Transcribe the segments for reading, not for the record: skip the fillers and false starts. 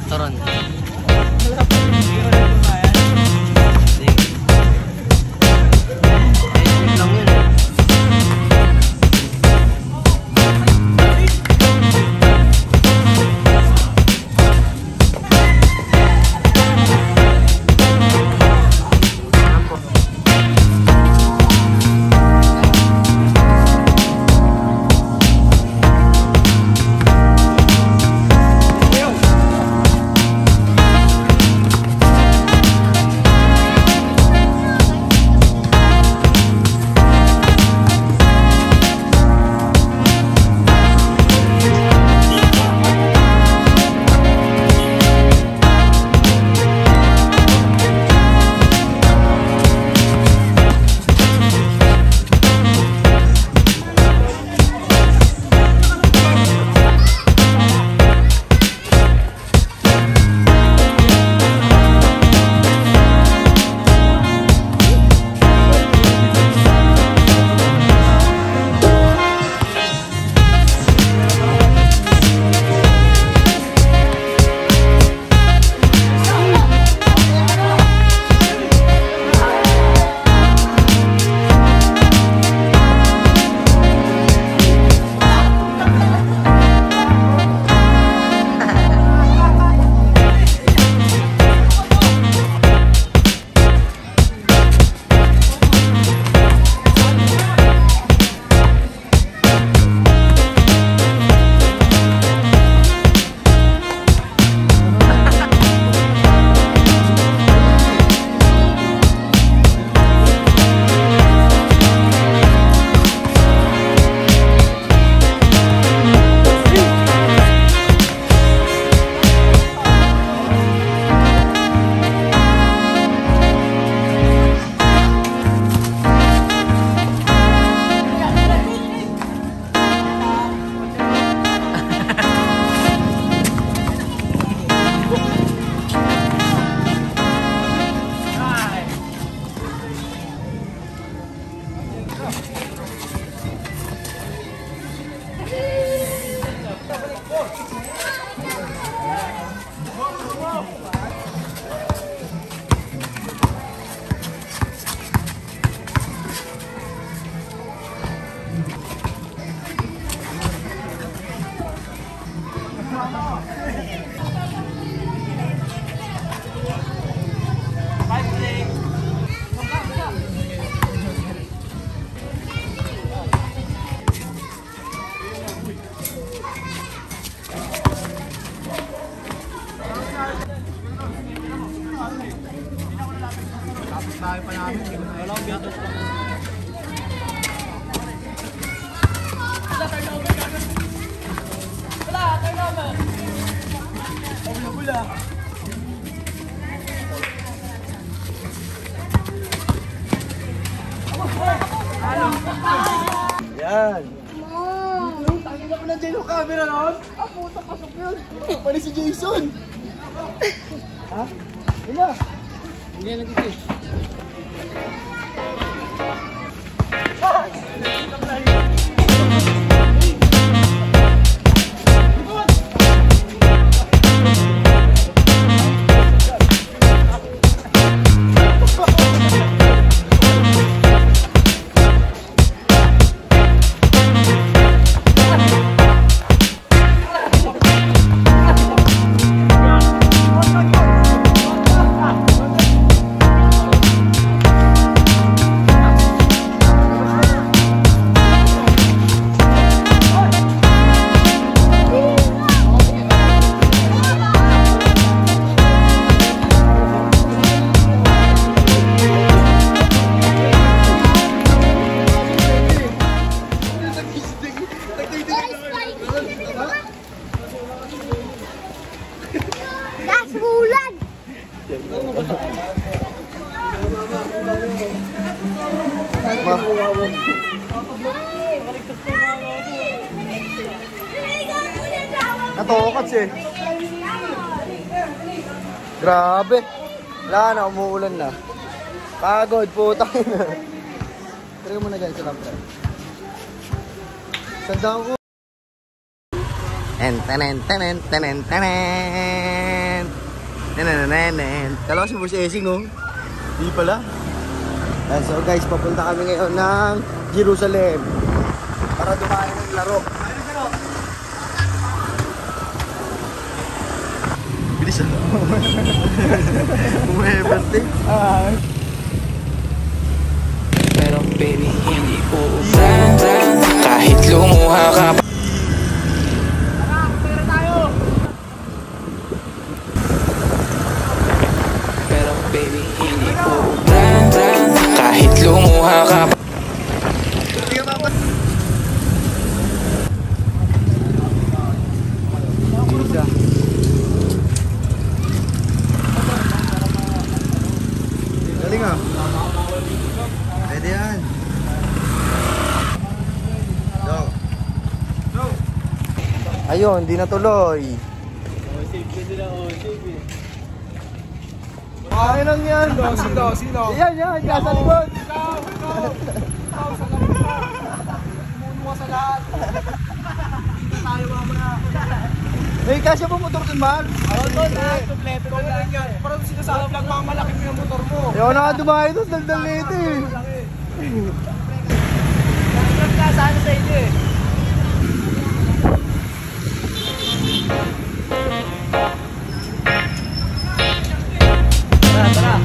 Taran. Tayo pa namin. Wala akong gatos lang. Wala, turnover. Wala, turnover. Bula-bula. Yan. Tangin na ko na dyan yung camera noon. Ah, puta, pasok yun. Pali si Jason. Ha? Wala. Hindi yan nagkikis. Natokats eh. Grabe. Wala na, umuulan na. Pagod, putang ina. Try mo na guys sa laptop. Sandaan ko. Kala ko si Boss Essing, oh. Di pala. So guys, papunta kami ngayon ng Jerusalem para dumain ng laro. Bilis ah. Umeberte. Pero baby, hindi uubran kahit lumuha ka pa. Pero baby, hindi uubran kahit lumuha ka pa. Galing ah. Pwede yan. Go. Ayun, di natuloy. Ay lang yan. Sino? Yan, sa likod. Ikaw sa likod. Muno sa lahat. Hindi tayo mamaya. May kasya po motor dun, Mark? Oo, doon lahat. Kompleto na lang yan. Parang sinasabi lang mga malaki mo yung motor mo. Ayaw na ka dumahin doon, daldal na ito eh. Nagkakot ka sana sa inyo eh. Tara.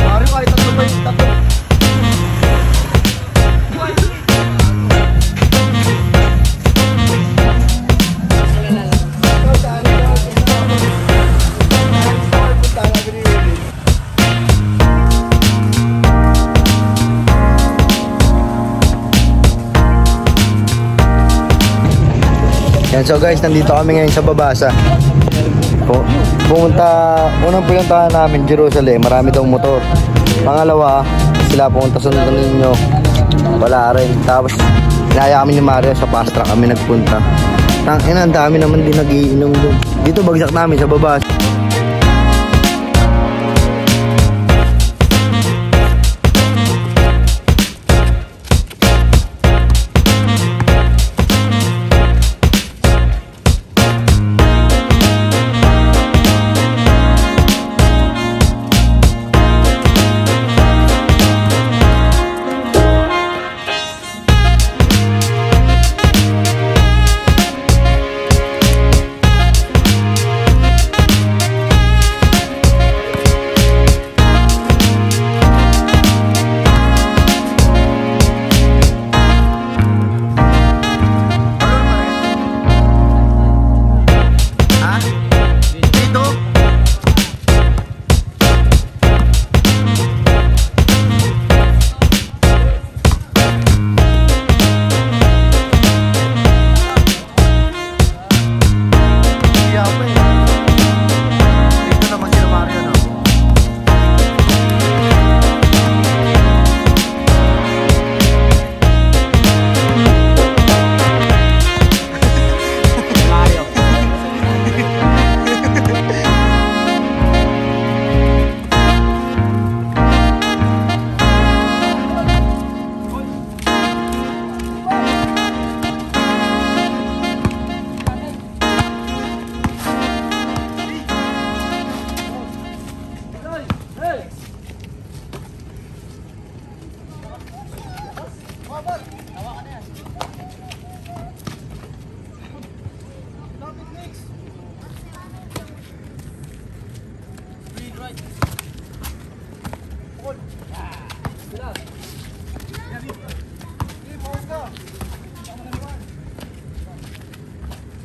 Mario, kahit tatlo ba yung tatlo? So guys, nandito kami ngayon sa Babasa. Unang pinuntahan namin Jerusalem, marami daw motor. Pangalawa, sila pumunta sa ninyo, wala rin. Tapos inaya kami ni Mario, sa fast track kami nagpunta. Ang dami naman din nagiinom doon. Dito bagsak namin sa Babasa.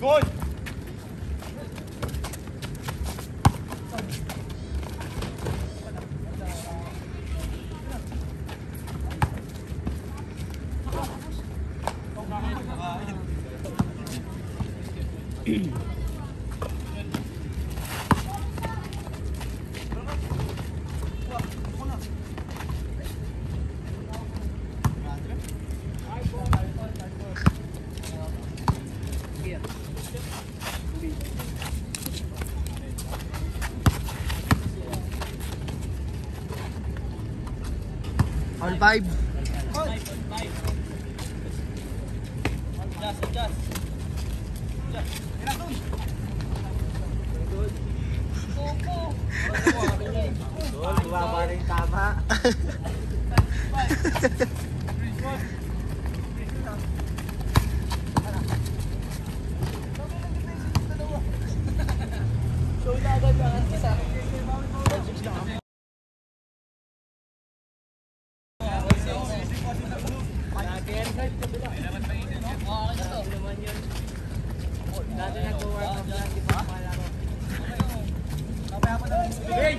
Good. On 5. Bumaba rin tama. Show na agad ang isa.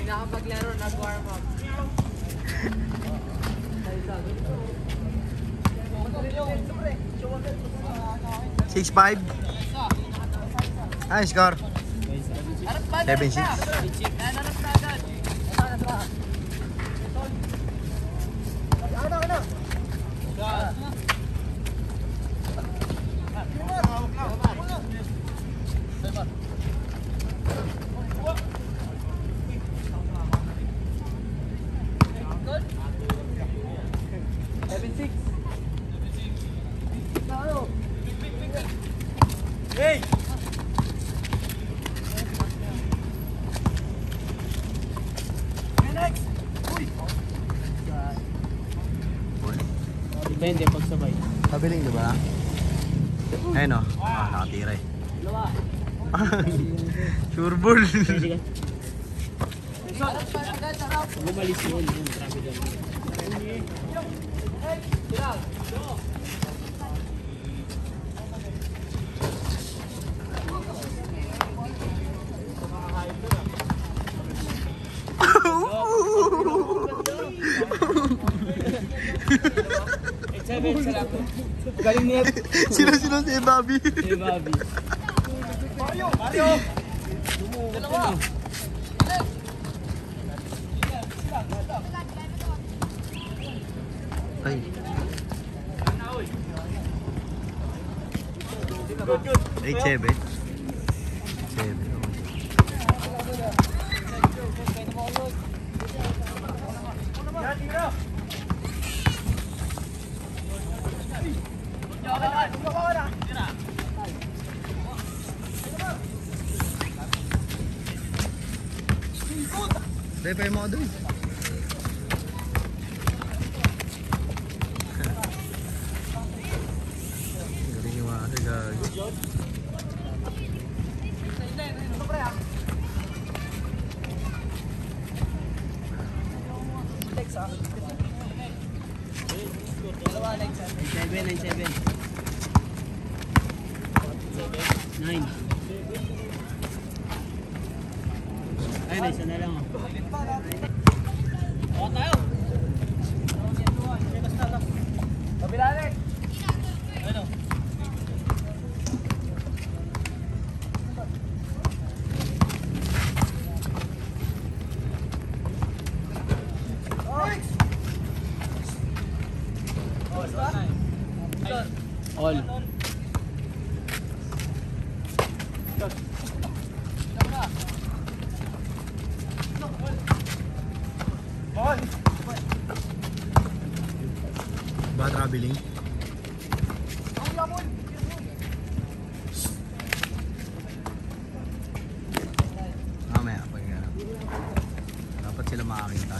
Nakapaglaro, nag-warm up. 6-5. Ay, score. 7-6. Hey! Depende pag sabay. Pabiling, di ba? Ayun o. Nakatira eh. Sure ball. Lumalis yun. Traffic yun. Galing niya. Sino si Bobby? Si Bobby. Mario! Mario! Dalawa! Ay. 8-7. 7. Dahil pa yung mga doon. Galing yung mga gagawin. Ay, isa na lang oh. O, tayo! Kabila rin! Ano? All. Ba traveling? Mamaya pag dapat sila makakita.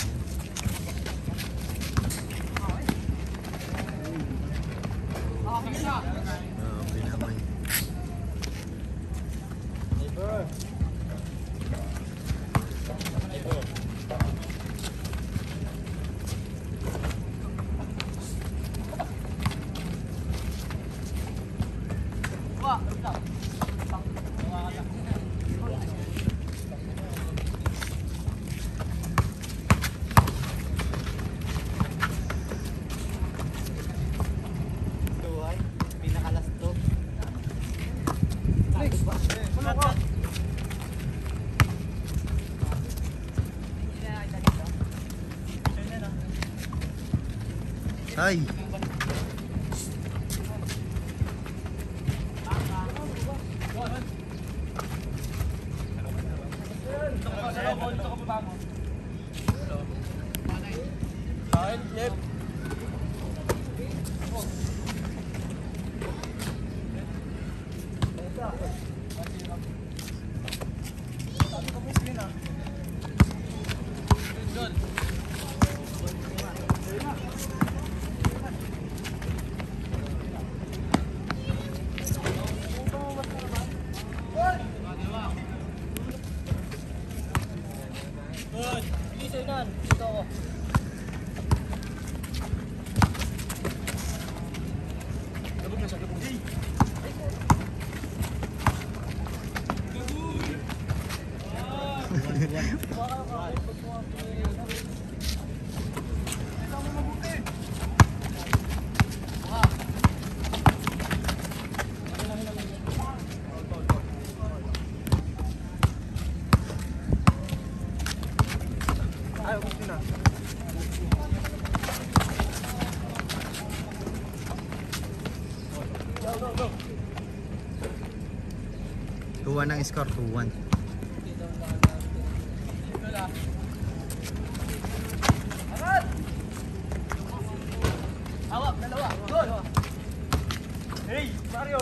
Pinamay. Ay. Ayaw, gusto na. 2-1 ang score, 2-1. Hawak, dalawa. Good. Hey, Mario.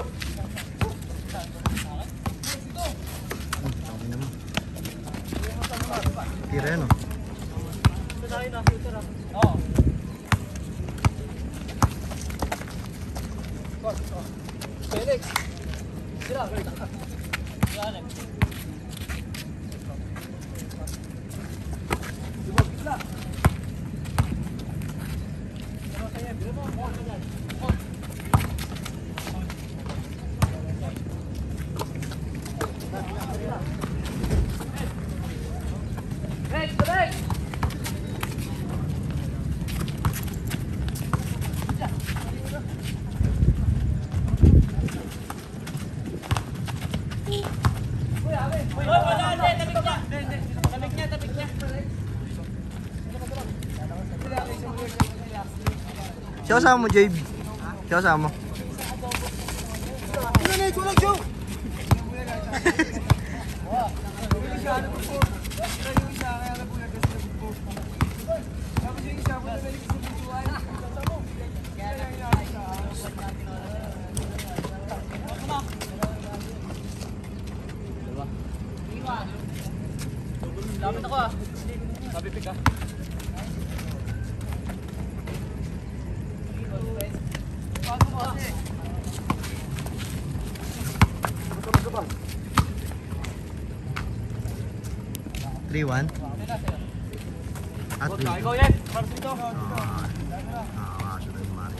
Okay naman. Tira yan, oh. Oh. Felix. Sila, Alex. Bigla. Siya kasama mo, Jabe. Siya kasama mo. Lapit ako ah. Sabi pick ah. Paano mo kasi? 3-1. At 3-2. Ikaw yan. Para dito. Sunod mo, Mari.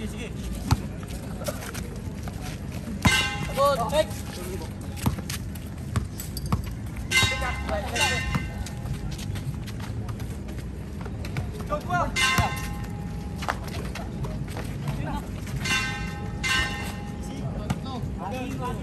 Sige. Good. Next. Go, go. Yes. Okay, good.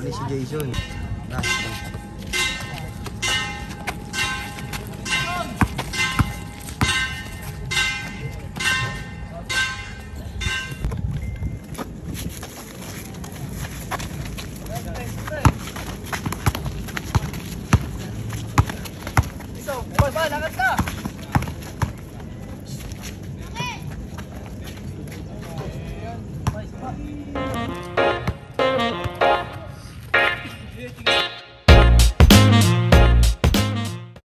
Ano si Jason? Last. So, lakad ka!